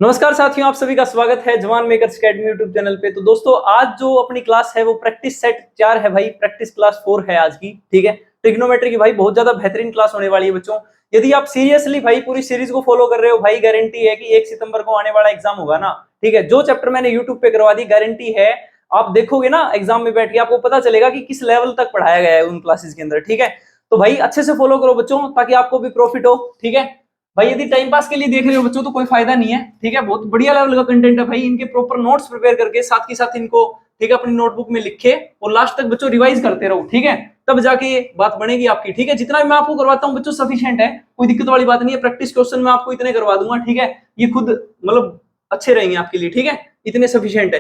नमस्कार साथियों, आप सभी का स्वागत है जवान मेकर्स अकेडमी यूट्यूब चैनल पे। तो दोस्तों, आज जो अपनी क्लास है वो प्रैक्टिस सेट 4 है भाई। प्रैक्टिस क्लास 4 है आज की, ठीक है। ट्रिग्नोमेट्री की भाई बहुत ज्यादा बेहतरीन क्लास होने वाली है बच्चों। यदि आप सीरियसली भाई पूरी सीरीज को फॉलो कर रहे हो, भाई गारंटी है कि 1 सितंबर को आने वाला एग्जाम होगा ना, ठीक है। जो चैप्टर मैंने यूट्यूब पे करवा दी, गारंटी है आप देखोगे ना एग्जाम में बैठ के, आपको पता चलेगा कि किस लेवल तक पढ़ाया गया है उन क्लासेस के अंदर, ठीक है। तो भाई अच्छे से फॉलो करो बच्चों, ताकि आपको भी प्रॉफिट हो, ठीक है। भाई यदि टाइम पास के लिए देख रहे हो बच्चों तो कोई फायदा नहीं है, ठीक है। बहुत बढ़िया लेवल का कंटेंट है भाई। इनके प्रॉपर नोट्स प्रिपेयर करके साथ के साथ इनको, ठीक है, अपनी नोटबुक में लिखे और लास्ट तक बच्चों रिवाइज करते रहो, ठीक है। तब जाके बात बनेगी आपकी, ठीक है। जितना भी मैं आपको करवाता हूँ बच्चों सफिशिएंट है, कोई दिक्कत वाली बात नहीं है। प्रैक्टिस क्वेश्चन मैं आपको इतने करवा दूंगा, ठीक है। ये खुद मतलब अच्छे रहेंगे आपके लिए, ठीक है। इतने सफिशिएंट है।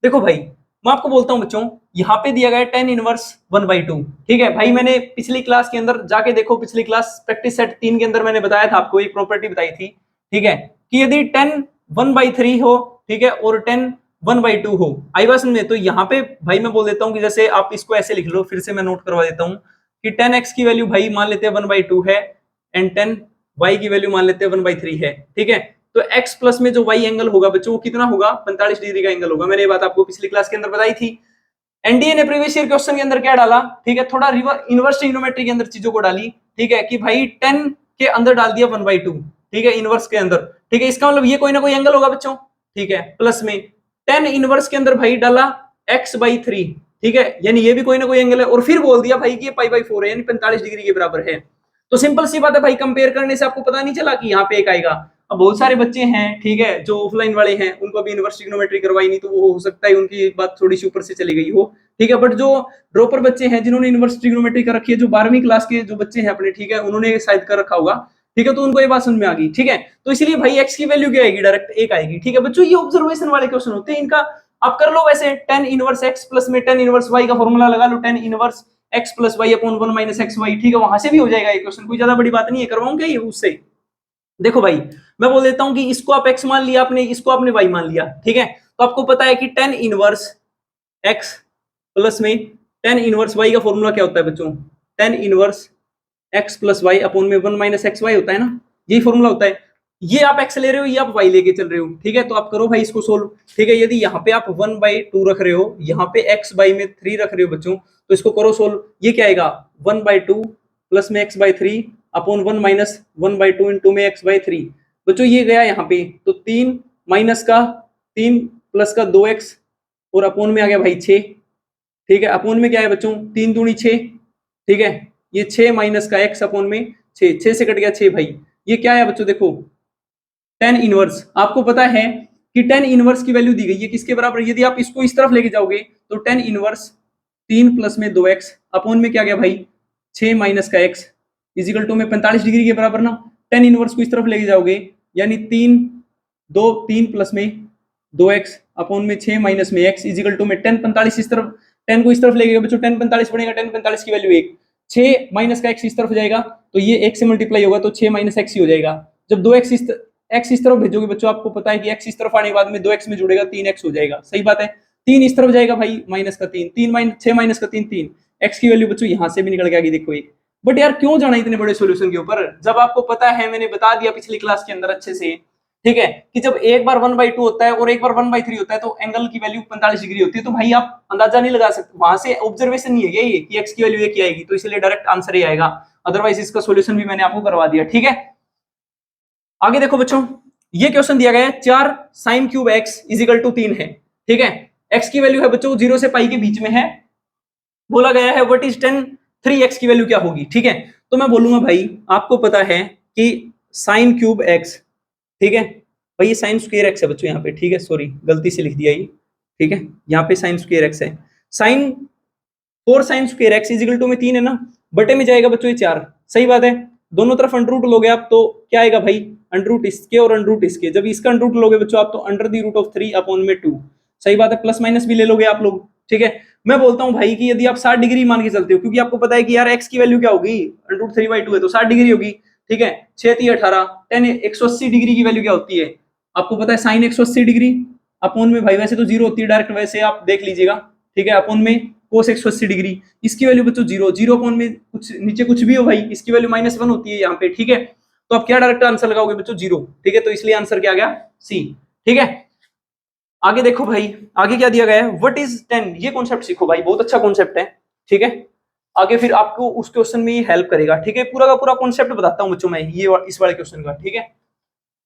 देखो भाई, मैं आपको बोलता हूँ बच्चों, यहाँ पे दिया गया है 10 इनवर्स 1/2, ठीक है। भाई मैंने पिछली क्लास के अंदर जाके देखो, पिछली क्लास प्रैक्टिस सेट 3 के अंदर मैंने बताया था आपको, एक प्रॉपर्टी बताई थी, ठीक है, कि यदि 10 1/3 हो, ठीक है, और 10 1/2 हो आई बात में, तो यहाँ पे भाई मैं बोल देता हूँ कि जैसे आप इसको ऐसे लिख लो, फिर से मैं नोट करवा देता हूँ कि 10x की वैल्यू भाई मान लेते हैं 1/2 है, एंड 10y की वैल्यू मान लेते हैं 1/3 है, ठीक है। तो x प्लस में जो y एंगल होगा बच्चों वो कितना होगा, 45 डिग्री का एंगल होगा। मैंने ये बात आपको पिछली क्लास के अंदर बताई थी। एनडीए ने प्रीवियस ईयर क्वेश्चन के अंदर क्या डाला, ठीक है, थोड़ा इनवर्स ट्रिग्नोमेट्री के अंदर चीजों को डाली, ठीक है, कि भाई 10 के अंदर डाल दिया 1/2, ठीक है, इनवर्स के अंदर, ठीक है। इसका मतलब ये कोई ना कोई एंगल होगा बच्चों, ठीक है। प्लस में 10 इनवर्स के अंदर भाई डाला x/3, ठीक है, यानी ये भी कोई ना कोई एंगल है। और फिर बोल दिया भाई कि ये π/4 है, यानी 45 डिग्री के बराबर है। तो सिंपल सी बात है भाई, कंपेयर करने से आपको पता नहीं चला कि यहाँ पे एक आएगा। अब बहुत सारे बच्चे हैं, ठीक है, जो ऑफलाइन वाले हैं, उनको भी इनवर्स ट्रिग्नोमेट्री करवाई नहीं, तो वो हो सकता है उनकी बात थोड़ी सी ऊपर से चली गई हो, ठीक है। बट जो ड्रॉपर बच्चे हैं, जिन्होंने इनवर्स ट्रिग्नोमेट्री कर रखी है, जो 12वीं क्लास के जो बच्चे हैं अपने, ठीक है, उन्होंने शायद कर रखा होगा, ठीक है, तो उनको ये बात समझ में आ गई, ठीक है। तो इसलिए भाई एक्स की वैल्यू क्या आएगी, डायरेक्ट एक आएगी, ठीक है बच्चों। ये ऑब्जर्वेशन वाले क्वेश्चन होते हैं, इनका आप कर लो वैसे। 10 इनवर्स एक्स प्लस में 10 इनवर्स वाई का फॉर्मूला लगा लो, 10 inverse x plus y upon 1 minus x y, ठीक है, वहां से भी हो जाएगा ये क्वेश्चन, कोई ज्यादा बड़ी बात नहीं है। करवाऊं क्या ये उससे? देखो भाई, मैं बोल देता हूं कि इसको आप x मान लिया आपने, इसको आपने y मान लिया, ठीक है। तो आपको पता है कि 10 इनवर्स x प्लस में 10 इनवर्स y का फॉर्मूला क्या होता है बच्चों, 10 inverse x plus y upon में 1 माइनस एक्स वाई होता है ना, यही फॉर्मूला होता है। ये आप x ले रहे हो, ये आप y लेके चल रहे हो, ठीक है। तो आप करो भाई इसको सोल्व, ठीक है। यदि यहाँ पे आप 1/2 रख रहे हो, यहाँ पे x/3 रख रहे हो बच्चों, तो इसको करो सोल्व। ये क्या आएगा, 1/2 प्लस में x/3 अपॉन 1 माइनस 1/2 इंटू में x/3। बच्चों ये गया यहाँ पे, तो 3 माइनस का 3 प्लस का 2x और अपॉन में आ गया भाई 6, ठीक है। अपॉन में क्या है बच्चों, 3 दूनी 6, ठीक है। ये 6 माइनस का x अपॉन में 6, 6 से कट गया 6 भाई। ये क्या है बच्चों, देखो 10 इनवर्स। आपको पता है कि 10 इनवर्स की वैल्यू दी गई है किसके बराबर, यदि आप इसको इस तरफ लेके जाओगे तो 10 इनवर्स 3 प्लस में 2x अपॉन में क्या गया भाई 6 माइनस का x इजिकल टू में 45 डिग्री के बराबर ना। 10 इनवर्स को इस तरफ लेके जाओगे, यानी 3 प्लस में 2x अपॉन में 6 माइनस में x इजिकल टू में 10 45 इस तरफ, 10 को इस तरफ लेके बच्चों 10 45 बनेगा, 10 45 की वैल्यू 1, 6 माइनस का x इस तरफ जाएगा तो ये 1 से मल्टीप्लाई होगा, तो 6 माइनस x ही हो जाएगा। जब 2x x इस तरफ भेजोगे बच्चों, आपको पता है कि x इस तरफ आने के बाद में 2x में जुड़ेगा 3x हो जाएगा, सही बात है। 3 इस तरफ जाएगा भाई, माइनस का 3, 3 माइनस 6 माइनस का 3 3, x की वैल्यू बच्चों यहां से भी निकल के आ गई, देखो एक। बट यार क्यों जाना इतने बड़े सॉल्यूशन के ऊपर, जब आपको पता है, मैंने बता दिया पिछली क्लास के अंदर अच्छे से, ठीक है, कि जब एक बार 1/2 होता है और एक बार 1/3 होता है तो एंगल की वैल्यू 45 डिग्री होती है। तो भाई आप अंदाजा नहीं लगा सकते, वहां से ऑब्जर्वेशन नहीं है ये कि x की वैल्यू ये क्या आएगी, तो इसलिए डायरेक्ट आंसर ही आएगा। अदरवाइज इसका सॉल्यूशन भी मैंने आपको करवा दिया, ठीक है। आगे देखो बच्चों, ये क्वेश्चन दिया गया है 4 sin cube x is equal to 3 है, ठीक है। x की वैल्यू है बच्चों 0 से पाई के बीच में है, बोला गया है व्हाट इज 10 3x की वैल्यू क्या होगी, ठीक है। तो मैं बोलूंगा भाई, आपको पता है कि sin क्यूब x, ठीक है भाई, ये साइन स्क्वायर एक्स है बच्चों यहाँ पे, ठीक है, सॉरी गलती से लिख दिया ये, ठीक है, यहाँ पे साइन स्क्वायर एक्स है। Sine 4 sine square x is equal to में 3 है ना, बटे में जाएगा बच्चों ये 4, सही बात है। दोनों तरफ अंडर रूट लोगे आप तो क्या आएगा भाई, अंडर रूट इसके और अंडर रूट इसके। जब इसका अंडर रूट लोगे बच्चों आप तो under the root of 3 upon में 2, सही बात है। प्लस माइनस भी ले लोगे आप लोग, ठीक है। मैं बोलता हूँ भाई कि यदि आप 60 डिग्री मान के चलते हो, क्योंकि आपको पता है कि यार एक्स की वैल्यू क्या होगी, अंडर रूट 3/2 है तो 60 डिग्री होगी, ठीक है। 6 3 18, 10 180 डिग्री की वैल्यू क्या होती है, आपको पता है साइन 180 डिग्री अपॉन में भाई वैसे तो 0 होती है डायरेक्ट, वैसे आप देख लीजिएगा, ठीक है, अपॉन में कोस 180 डिग्री, इसकी वैल्यू बच्चों 0, 0 अपॉन में कुछ नीचे कुछ भी हो भाई, इसकी वैल्यू -1 होती है यहाँ पे, ठीक है। तो आप क्या डायरेक्ट आंसर लगाओगे बच्चों 0, ठीक है। तो इसलिए आंसर क्या आ गया सी। ठीक है, आगे देखो भाई, आगे क्या दिया गया है, व्हाट इज 10, ये कॉन्सेप्ट सीखो भाई, बहुत अच्छा कॉन्सेप्ट है। ठीक है, आगे फिर आपको उस क्वेश्चन में हेल्प करेगा। ठीक है, पूरा का पूरा कॉन्सेप्ट बताता हूं बच्चों मैं ये इस वाले क्वेश्चन का। ठीक है,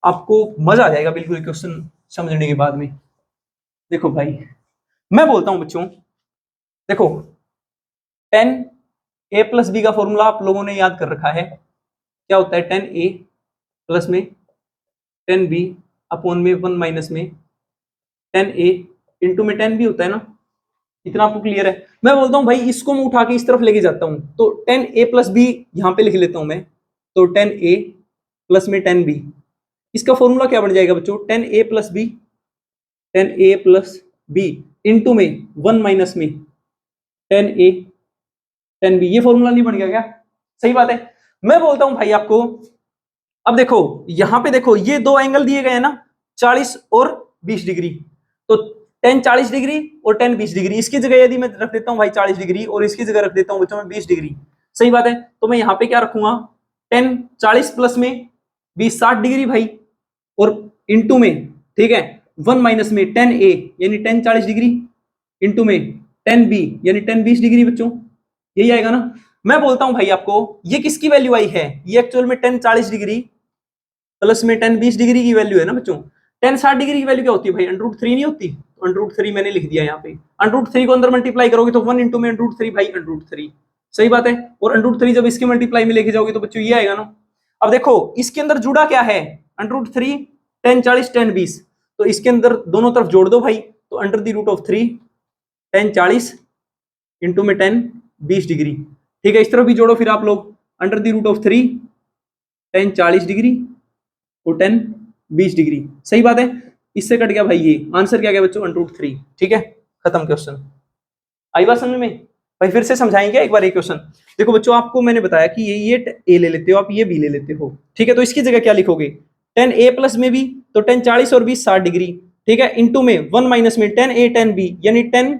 आपको मजा आ जाएगा बिल्कुल क्वेश्चन समझने के बाद में। देखो भाई, मैं बोलता हूं बच्चों, देखो 10a+b का फॉर्मूला आप लोगों ने याद कर रखा है, क्या होता है 10a प्लस में 10b अपॉन में 1 माइनस में 10a इंटू में 10b होता है ना, इतना आपको क्लियर है। मैं बोलता हूं भाई इसको मैं उठा के इस तरफ लेके जाता हूं, तो 10a+b यहां पे लिख लेता हूं मैं, तो 10a प्लस में 10b, इसका फॉर्मूला क्या बन जाएगा बच्चों, 10a+b इंटू में 1 माइनस में 10a 10b, ये फॉर्मूला नहीं बन गया क्या? सही बात है। मैं बोलता हूं भाई आपको, अब देखो यहां पे देखो ये दो एंगल दिए गए हैं ना, 40 और 20 डिग्री, तो 10 40 डिग्री और 10 20 डिग्री, इसकी जगह यदि मैं रख देता हूं भाई 40 डिग्री और इसकी जगह रख देता हूं बच्चों में 20 डिग्री, सही बात है। तो मैं यहां पे क्या रखूंगा, 10 40 प्लस में 20 60 डिग्री भाई, और इंटू में, ठीक है, 1 माइनस में 10a यानी 10 40 डिग्री इंटू में 10b यानी 10 20 डिग्री बच्चों, यही आएगा ना। मैं बोलता हूं भाई आपको, ये किसकी वैल्यू आई है, ये एक्चुअल में 10 40 डिग्री प्लस में 10 20 डिग्री की वैल्यू है ना बच्चों। 10 60 डिग्री की वैल्यू क्या होती है भाई, √3 नहीं होती, तो √3 मैंने लिख दिया यहाँ पे। √3 को अंदर मल्टीप्लाई करोगे तो 1 इंटू में √3 भाई √3, सही बात है। और √3 जब इसके मल्टीप्लाई में लेके जाओगे तो बच्चों ये आएगा ना। अब देखो इसके अंदर जुड़ा क्या है, √3 10 40 10 20, तो इसके अंदर दोनों तरफ जोड़ दो भाई, तो √3 10 40 इंटू में 10 20 डिग्री, ठीक है। इस तरफ भी जोड़ो फिर आप लोग, √3 10 40 डिग्री और 10 20 डिग्री, सही बात है। इससे कट गया भाई, ये आंसर क्या गया बच्चों, √3। ठीक है, खत्म क्वेश्चन। आई बात समझ में भाई, फिर से समझाएंगे एक बार ये क्वेश्चन। देखो बच्चों, आपको मैंने बताया कि ये ए ले लेते हो आप, ये बी ले लेते हो, ठीक है। तो इसकी जगह क्या लिखोगे, 10a प्लस में भी, तो 10 40 और 20 60 डिग्री, ठीक है, इंटू में 1 माइनस में 10a 10b यानी 10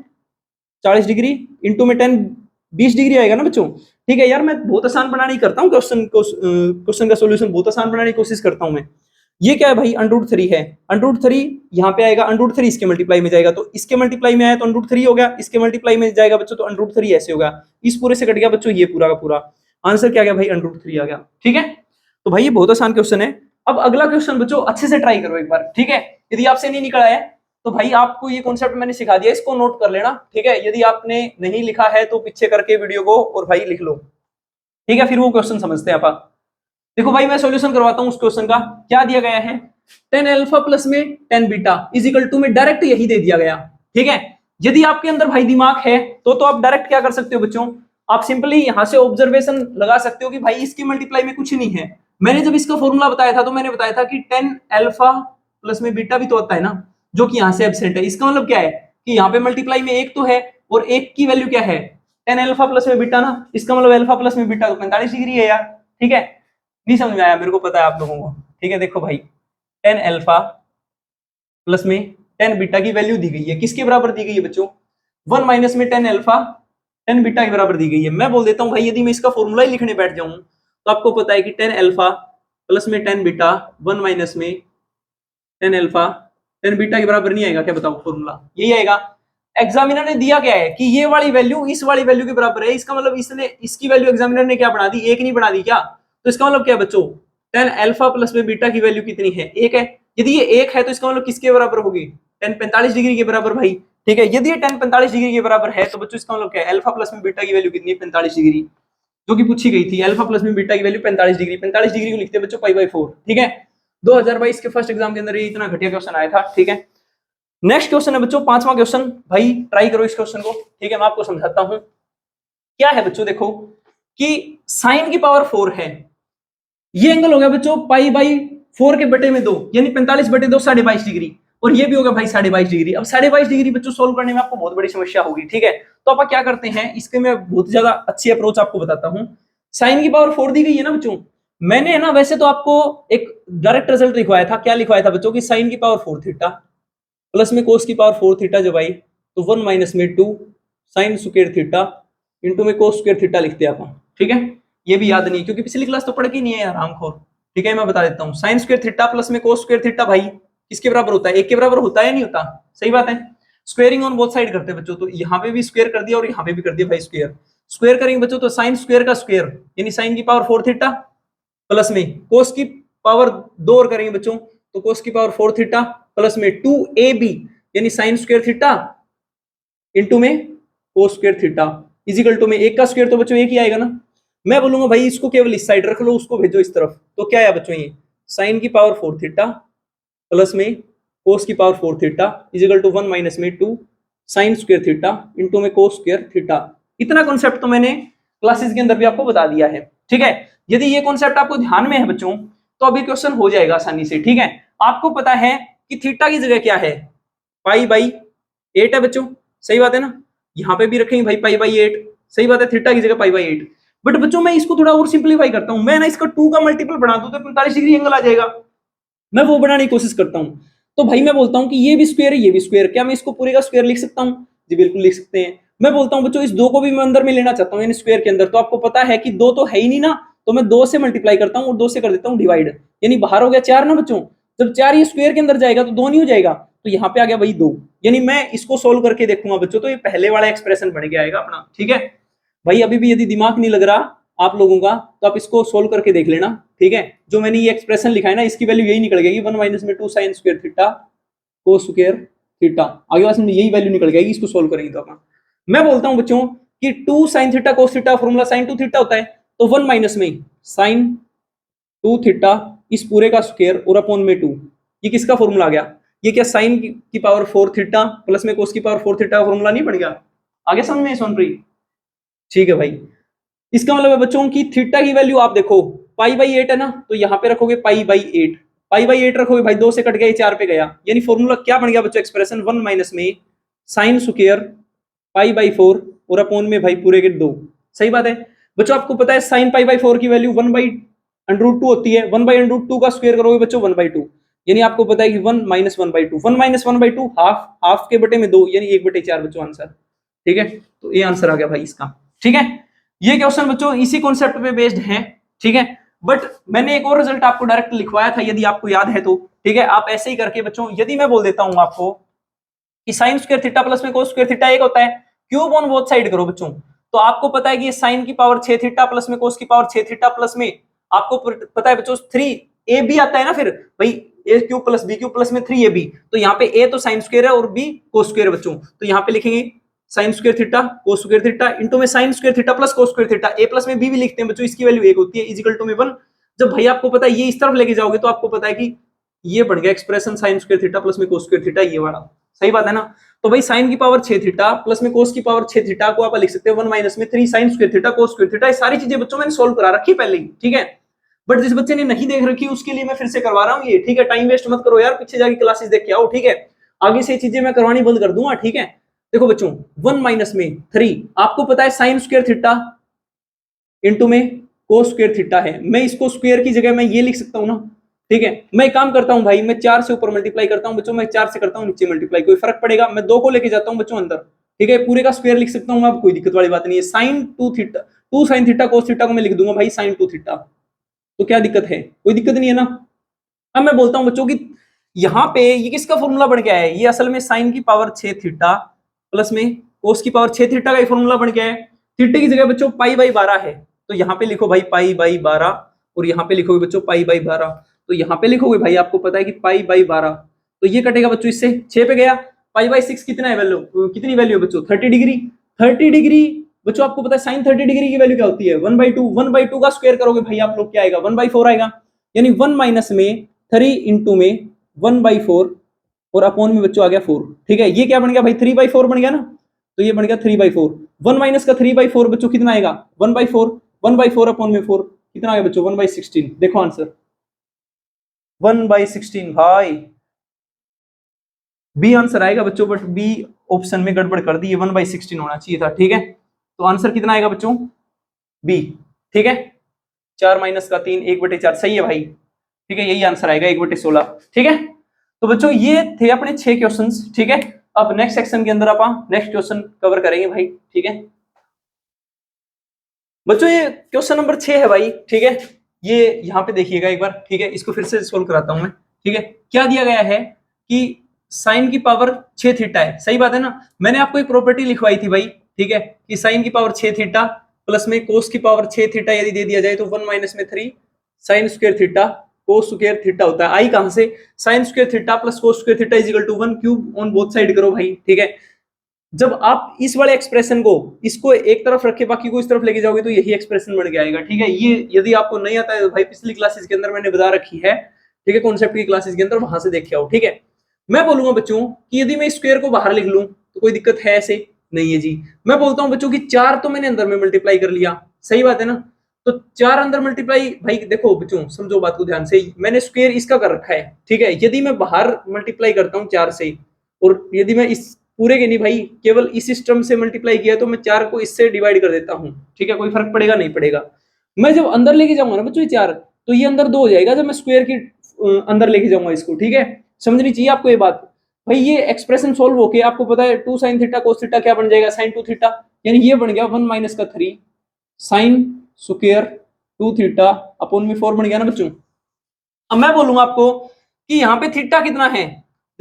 40 डिग्री इंटू में 10 20 डिग्री आएगा ना बच्चों। ठीक है यार, मैं बहुत आसान बनाने की करता हूँ क्वेश्चन को, क्वेश्चन का सॉल्यूशन बहुत आसान बनाने की कोशिश करता हूँ मैं। ये क्या है भाई, √3 है, √3 यहाँ पे आएगा, √3 इसके मल्टीप्लाई में जाएगा, तो इसके मल्टीप्लाई में आया तो √3 हो गया, इसके मल्टीप्लाई में जाएगा बच्चों तो √3 ऐसे होगा, इस पूरे से कट गया बच्चों ये पूरा का पूरा, आंसर क्या गया भाई, √3 आ गया। ठीक है, तो भाई ये बहुत आसान क्वेश्चन है। अब अगला क्वेश्चन बच्चों अच्छे से ट्राई करो एक बार, ठीक है। यदि आपसे नहीं निकला है तो भाई आपको ये कॉन्सेप्ट मैंने सिखा दिया, इसको नोट कर लेना, ठीक है। यदि आपने नहीं लिखा है तो पीछे करके वीडियो को और भाई लिख लो, ठीक है, फिर वो क्वेश्चन समझते हैं आप। देखो भाई मैं सॉल्यूशन करवाता हूं उस क्वेश्चन का। क्या दिया गया है, 10 अल्फा प्लस में 10 बीटा इज इक्वल टू में डायरेक्ट यही दे दिया गया, ठीक है। यदि आपके अंदर भाई दिमाग है तो आप डायरेक्ट क्या कर सकते हो बच्चों, आप सिंपली यहां से ऑब्जर्वेशन लगा सकते हो कि भाई इसकी मल्टीप्लाई में कुछ नहीं है। मैंने जब इसका फॉर्मूला बताया था तो मैंने बताया था कि 10 अल्फा प्लस में बीटा भी तो आता है ना, जो कि यहां से एब्सेंट है। इसका मतलब क्या है कि यहाँ पे मल्टीप्लाई में एक तो है और एक की वैल्यू क्या है 10 अल्फा प्लस में बीटा ना, इसका मतलब अल्फा प्लस में बीटा तो 45 डिग्री है यार, ठीक है। नहीं समझ में आया, मेरे को पता है आप लोगों को, ठीक है। देखो भाई 10 अल्फा प्लस में 10 बीटा की वैल्यू दी गई है, किसके बराबर दी गई है बच्चों, 1 माइनस में 10 अल्फा 10 बीटा के बराबर दी गई है। मैं बोल देता हूं भाई, यदि मैं इसका फॉर्मूला ही लिखने बैठ जाऊं तो आपको पता है कि 10 अल्फा प्लस में 10 बीटा 1 माइनस में 10 अल्फा 10 बीटा के बराबर नहीं आएगा क्या, बताओ फॉर्मूला यही आएगा। एग्जामिनर ने दिया क्या है कि ये वाली वैल्यू इस वाली वैल्यू के बराबर है, इसका मतलब इसने इसकी वैल्यू एग्जामिनर ने क्या बना दी, एक नहीं बना दी क्या। तो इसका मतलब क्या है बच्चों, 10 अल्फा प्लस में बीटा की वैल्यू कितनी है, एक है। यदि ये एक है तो इसका मतलब किसके बराबर होगी, 10 45 डिग्री के बराबर भाई, ठीक है। यदि ये 10 45 डिग्री के बराबर है तो बच्चों इसका मतलब क्या है, अल्फा प्लस में बीटा की वैल्यू कितनी है 45 डिग्री, जो कि पूछी गई थी। अल्फा प्लस में बीटा की वैल्यू 45 डिग्री, 45 डिग्री को लिखते हैं बच्चों π/4, ठीक है। 2022 के फर्स्ट एग्जाम के अंदर ये इतना घटिया क्वेश्चन आया था, ठीक है। नेक्स्ट क्वेश्चन है बच्चों 5वां क्वेश्चन, भाई ट्राई करो इस क्वेश्चन को, ठीक है। मैं आपको समझाता हूं क्या है बच्चों। देखो कि साइन की पावर 4 है, ये एंगल हो गया बच्चों π/4 के बटे में 2 यानी 45/2 22.5 डिग्री, और ये भी होगा भाई 22.5 डिग्री। अब 22.5 डिग्री बच्चों सोल्व करने में आपको बहुत बड़ी समस्या होगी, ठीक है। तो आप क्या करते हैं, इसके मैं बहुत ज्यादा अच्छी अप्रोच आपको बताता हूं। साइन की पावर 4 दी गई है ना बच्चों, मैंने है ना वैसे तो आपको एक डायरेक्ट रिजल्ट लिखवाया था, क्या लिखवाया था बच्चों की साइन की पावर 4 थीटा प्लस में कोस की पावर 4 थीटा जब आई तो 1 माइनस में 2 साइन स्क्वायर थीटा इंटू में कोस स्क्वायर थीटा लिखते हैं आप, ठीक है। ये भी याद नहीं क्योंकि पिछली क्लास तो पढ़ के नहीं है यार आमखोर, ठीक है। मैं बता देता हूँ, साइन स्क्वायर थीटा प्लस में कोस स्क्वायर थीटा भाई, किसके बराबर होता है, 1 के बराबर होता है या नहीं होता, सही बात है। स्क्वेयरिंग ऑन बोथ साइड करते हैं बच्चों, तो यहाँ पे भी स्क्वायर कर दिया और यहाँ पे भी कर दिया भाई स्क्वायर। स्क्वायर करेंगे बच्चों तो साइन स्क्वायर का स्क्वायर यानी साइन की पावर 4 थीटा प्लस में कोस की पावर 2 और करेंगे बच्चों तो कोस की पावर 4 थीटा प्लस में 2ab यानी साइन स्क्वायर थीटा इंटू में cos square theta is equal to में 1 का स्क्वायर तो बच्चों 1 ही आएगा ना। मैं बोलूंगा भाई इसको केवल इस साइड रख लो, उसको भेजो इस तरफ, तो क्या है बच्चों ये साइन की पावर 4 थीटा प्लस में कोस की power 4 theta is equal to 1 minus में 2 साइन स्क्वायर थीटा इंटू में कोस स्क्वायर थीटा। इतना कॉन्सेप्ट तो मैंने क्लासेस के अंदर भी आपको बता दिया है, ठीक है। यदि ये कॉन्सेप्ट आपको ध्यान में है बच्चों तो अभी क्वेश्चन हो जाएगा आसानी से, ठीक है। आपको पता है कि थीटा की जगह क्या है, पाई बाई 8 है बच्चों, सही बात है ना। यहाँ पे भी रखेंगे भाई पाई बाई 8, सही बात है, थीटा की जगह पाई बाई 8। बट बच्चों मैं इसको थोड़ा और सिंप्लीफाई करता हूं, मैं ना इसका 2 का मल्टीपल बना दूं तो 45 डिग्री एंगल आ जाएगा, मैं वो बनाने की कोशिश करता हूं। तो भाई मैं बोलता हूं कि ये भी स्क्वायर है ये भी स्क्वायर, क्या मैं इसको पूरे का स्क्वायर लिख सकता हूं, जी बिल्कुल लिख सकते हैं। मैं बोलता हूं बच्चों इस 2 को भी मैं अंदर में लेना चाहता हूं यानी स्क्वायर के अंदर, तो आपको पता है कि 2 तो है ही नहीं ना, तो मैं 2 से मल्टीप्लाई करता हूं और 2 से कर देता हूं डिवाइड, यानी बाहर हो गया 4 ना बच्चों, जब 4 ये स्क्वायर के अंदर जाएगा तो 2 नहीं हो जाएगा, तो यहाँ पे आ गया भाई 2, यानी मैं इसको सोल्व करके देखूंगा बच्चों तो ये पहले वाला एक्सप्रेशन बन गया आएगा अपना, ठीक है भाई। अभी भी यदि दिमाग नहीं लग रहा आप लोगों का तो आप इसको सोल्व करके देख लेना, ठीक है। जो मैंने ये एक्सप्रेशन लिखा है ना इसकी वैल्यू यही निकल गई 1 माइनस में 2 sine square theta cos square theta, आगे वाले में यही वैल्यू निकल जाएगी, इसको सोल्व करेंगे तो अपन। मैं बोलता हूं बच्चों कि 2 sine theta cos theta formula sine 2 theta होता है, तो 1 माइनस में साइन 2 थीटा इस पूरे का स्क्वायर और अपॉन में 2, ये किसका फॉर्मूला आ गया, ये क्या साइन की पावर 4 थीटा प्लस में कोस की पावर 4 थीटा का फॉर्मूला नहीं पड़ गया, आगे समझ में सोनप्रीत, ठीक है भाई। इसका मतलब है बच्चों की थीटा की वैल्यू आप देखो पाई बाई 8 है ना, तो यहाँ पे रखोगे पाई बाई 8, पाई बाई 8 रखोगे भाई 2 से कट गया 4 पे गया, यानी फॉर्मूला क्या बन गया बच्चों एक्सप्रेशन 1 माइनस में साइन स्क्वायर पाई बाई 4 और अपॉन में भाई पूरे के 2, सही बात है बच्चों। आपको पता है साइन पाई बाई 4 की वैल्यू 1 बाई √2 होती है, 1 बाई √2 का स्क्वायर करोगे बच्चों 1 बाई 2, यानी आपको पता है कि 1 minus 1 by 2, 1 minus 1 by 2 half, half के बटे में 2 यानी 1 बटे 4 बच्चों आंसर, ठीक है। तो ये आंसर आ गया भाई इसका, ठीक है। ये क्वेश्चन बच्चों इसी कॉन्सेप्ट पे बेस्ड है, ठीक है। बट मैंने एक और रिजल्ट आपको डायरेक्ट लिखवाया था यदि आपको याद है तो, ठीक है। आप ऐसे ही करके बच्चों यदि मैं बोल देता हूं आपको कि साइन स्क्वायर थीटा प्लस में कोस स्क्वायर थीटा एक होता है, क्यूब ऑन बोथ साइड करो बच्चों, तो आपको पता है कि ये साइन की पावर 6 थीटा प्लस में कोस की पावर 6 थीटा प्लस में आपको पता है बच्चों 3ab आता है ना, फिर भाई a cube plus b cube plus में 3ab, तो यहाँ पे a तो साइन स्क्वायर है और b कोस स्क्वायर बच्चों, तो यहाँ पे लिखेंगे sine square theta cos square theta into में sine square theta plus cos square theta, a plus में b भी लिखते हैं बच्चों, इसकी वैल्यू 1 होती है इजिकल टू में 1। जब भाई आपको पता है ये इस तरफ लेके जाओगे तो आपको पता है कि ये बन गया expression sign square theta plus में कोस स्क्वायर थीटा, ये वाला सही बात है ना। तो भाई साइन की पावर 6 थीटा प्लस में कोस की पावर 6 थीटा को आप लिख सकते हैं 1 माइनस में 3 sine square theta cos square theta, ये सारी चीजें बच्चों मैंने सोल्व करा रखी पहले ही, ठीक है। बट जिस बच्चे ने नहीं देख रखी उसके लिए मैं फिर से करवा रहा हूँ ये, ठीक है। टाइम वेस्ट मत करो यार, पीछे जाके क्लासेस देख के आओ, ठीक है। आगे से चीजें मैं करवानी बंद कर दूंगा, ठीक है। देखो बच्चों 1 माइनस में 3 आपको पता है साइन स्क्वायर थीटा इंटू में कोस स्क्वायर थीटा है, मैं इसको स्क्वायर की जगह मैं ये लिख सकता हूँ ना, ठीक है। मैं एक काम करता हूँ भाई, मैं 4 से ऊपर मल्टीप्लाई करता हूँ बच्चों, मैं 4 से करता हूँ नीचे मल्टीप्लाई, कोई फर्क पड़ेगा, मैं 2 को लेके जाता हूँ बच्चों अंदर, ठीक है। पूरे का स्क्वायर लिख सकता हूँ, अब कोई दिक्कत वाली बात नहीं है। Sine 2 theta 2 sine theta cos theta को मैं लिख दूंगा भाई साइन 2 थीटा, तो क्या दिक्कत है, कोई दिक्कत नहीं है ना। अब मैं बोलता हूं बच्चों की यहाँ पे ये किसका फॉर्मूला बन गया है, ये असल में साइन की पावर 6 थीटा प्लस में कोस की पावर 6 थीटा का फॉर्मूला बन गया है। थीटे की जगह बच्चों पाई बाई 12 है, तो यहाँ पे लिखो भाई पाई बाई 12 और यहाँ पे लिखोगे बच्चों पाई बाई 12, तो यहाँ पे लिखोगे भाई आपको पता है कि पाई बाई 12, तो ये कटेगा बच्चों इससे 6 पे गया, पाई बाई 6 कितना है वैल्यू, कितनी वैल्यू है बच्चों 30 डिग्री, 30 डिग्री बच्चों आपको पता है साइन 30 डिग्री की वैल्यू क्या होती है 1/2, 1/2 का स्क्वायर करोगे भाई आप लोग क्या आएगा 1/4 आएगा, यानी 1 माइनस में 3 इंटू में 1/4 और अपॉन में बच्चों आ गया 4, ठीक है। ये क्या बन गया भाई 3/4 बन गया ना, तो ये बन गया 3/4, 1 माइनस का 3/4 बच्चों कितना आएगा 1/4, 1/4 अपॉन में 4 कितना आएगा बच्चों 1/16, देखो आंसर 1/16 भाई, बी आंसर आएगा बच्चों, बट बी ऑप्शन में गड़बड़ कर दी, ये 1/16 होना चाहिए था, ठीक है। तो आंसर कितना आएगा बच्चों बी, ठीक है। 4 माइनस का 3 1/4 सही है भाई, ठीक है, यही आंसर आएगा 1/16, ठीक है। तो बच्चों ये थे अपने 6 क्वेश्चंस, ठीक है। अब नेक्स्ट सेक्शन के अंदर आप नेक्स्ट क्वेश्चन कवर करेंगे भाई, ठीक है। बच्चों ये क्वेश्चन नंबर 6 है भाई, ठीक है। ये यहाँ पे देखिएगा एक बार, ठीक है, इसको फिर से सोल्व कराता हूं मैं, ठीक है। क्या दिया गया है कि साइन की पावर 6 थीटा है, सही बात है ना। मैंने आपको एक प्रॉपर्टी लिखवाई थी भाई, ठीक है, कि साइन की पावर 6 थीटा प्लस में कोस की पावर 6 थीटा यदि दे दिया जाए तो 1 माइनस में 3 sine square theta cos square theta होता है। आई कहां से, sine square theta plus cos square theta is equal to 1 cube on both side करो भाई, ठीक है। जब आप इस वाले एक्सप्रेशन को, इसको एक तरफ रखे बाकी को इस तरफ लेके जाओगे तो यही एक्सप्रेशन बन के आएगा, ठीक है। ये यदि आपको नहीं आता है तो भाई पिछली क्लासेस के अंदर मैंने बता रखी है, ठीक है, कॉन्सेप्ट की क्लासेस के अंदर, वहां से देखे आओ, ठीक है। मैं बोलूंगा बच्चों कि यदि मैं स्क्वायर को बाहर लिख लूं तो कोई दिक्कत है ऐसे, नहीं है जी। मैं बोलता हूं बच्चों की 4 तो मैंने अंदर में मल्टीप्लाई कर लिया, सही बात है ना। तो 4 अंदर मल्टीप्लाई, भाई देखो बच्चों समझो बात को ध्यान से, मैंने स्क्वायर इसका कर रखा है, ठीक है। यदि मैं बाहर मल्टीप्लाई करता हूं 4 से, और यदि मैं इस पूरे के नहीं भाई केवल इस सिस्टम से मल्टीप्लाई किया तो मैं 4 को इससे डिवाइड कर देता हूं, ठीक है, कोई फर्क पड़ेगा नहीं पड़ेगा। मैं जब अंदर लेके जाऊंगा ना बच्चों 4, तो ये अंदर 2 हो जाएगा जब मैं स्क्वायर की अंदर लेके जाऊंगा इसको, ठीक है। समझनी चाहिए आपको ये बात भाई। ये एक्सप्रेशन सोल्व होके आपको पता है 2 sin थीटा cos थीटा क्या बन जाएगा, sin 2 थीटा, यानी ये बन गया 1 माइनस का 3 sin स्क्वायर 2 थीटा अपॉन में 4 बन गया ना बच्चों। अब मैं बोलूंगा आपको कि यहाँ पे थीटा कितना है,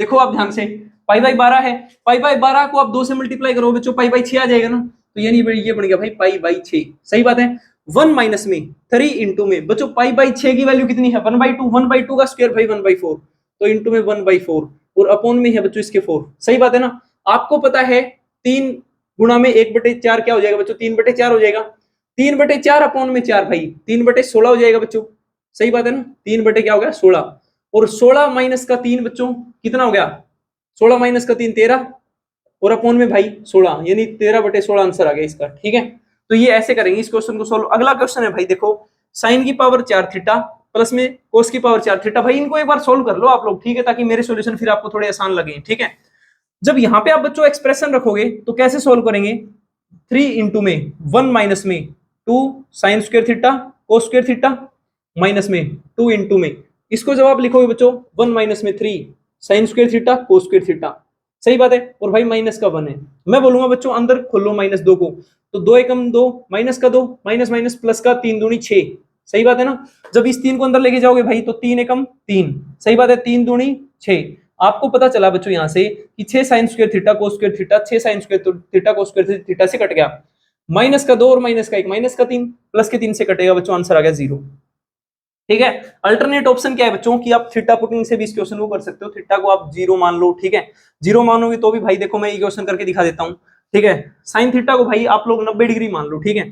देखो आप ध्यान से, पाई बाई 12 है, पाई बाई 12 को आप 2 से मल्टीप्लाई करो बच्चों, पाई बाई 6 आ जाएगा ना, तो यानी ये बन गया भाई पाई बाई 6, सही बात है। 1 माइनस में 3 इंटू में बच्चों पाई बाई 6 की वैल्यू कितनी है 1/2, 1/2 का स्क्वायर भाई 1/4, तो इंटू में 1/4 और अपॉन में है बच्चों इसके 4, सही बात है ना। आपको पता है 3 गुणा में 1/4 क्या हो जाएगा बच्चों, 3/4 हो जाएगा, 3/4 अपॉन में 4 भाई 3/16 हो जाएगा बच्चों, सही बात है ना। 3 बटे क्या हो गया 16, और 16 माइनस का 3 बच्चों कितना हो गया, 16 माइनस का 3 13, और अपॉन में भाई 16, यानी 13/16 आंसर आ गया इसका, ठीक है। तो ये ऐसे करेंगे इस क्वेश्चन को सोल्व। अगला क्वेश्चन है भाई देखो, साइन की पावर 4 थीटा प्लस में कोस की पावर 4 थीटा, भाई इनको एक बार सोल्व कर लो आप लोग, ठीक है, ताकि मेरे सॉल्यूशन फिर आपको थोड़े आसान लगे, ठीक है। जब यहाँ पे आप बच्चों एक्सप्रेशन रखोगे तो कैसे सोल्व करेंगे, 3 इंटू में 1 माइनस में 2 sine square theta cos square theta minus में 2 इंटू में, इसको जब आप लिखोगे बच्चों 1 माइनस में 3 sine square theta cos square theta, सही बात है, और भाई माइनस का 1 है। मैं बोलूंगा बच्चों अंदर खोलो -2 को, तो 2 एकम 2 माइनस का 2 माइनस माइनस प्लस का 3 दूनी 6, सही बात है ना। जब इस 3 को अंदर लेके जाओगे भाई तो 3 एकम 3, सही बात है, 3 दूनी 6। आपको पता चला बच्चों यहां से कि 6 sign square theta cos square theta 6 sign square theta cos square theta से कट गया, माइनस का 2 और माइनस का 1 माइनस का 3 प्लस के 3 से कटेगा बच्चों, आंसर आ गया 0, ठीक है। अल्टरनेट ऑप्शन क्या है बच्चों कि आप थीटा पुटिंग से भी इस क्वेश्चन को कर सकते हो, थीटा को आप 0 मान लो, ठीक है। 0 मानोगे तो भी भाई देखो मैं ये क्वेश्चन करके दिखा देता हूं, ठीक है। साइन थीटा को भाई आप लोग 90 डिग्री मान लो, ठीक है।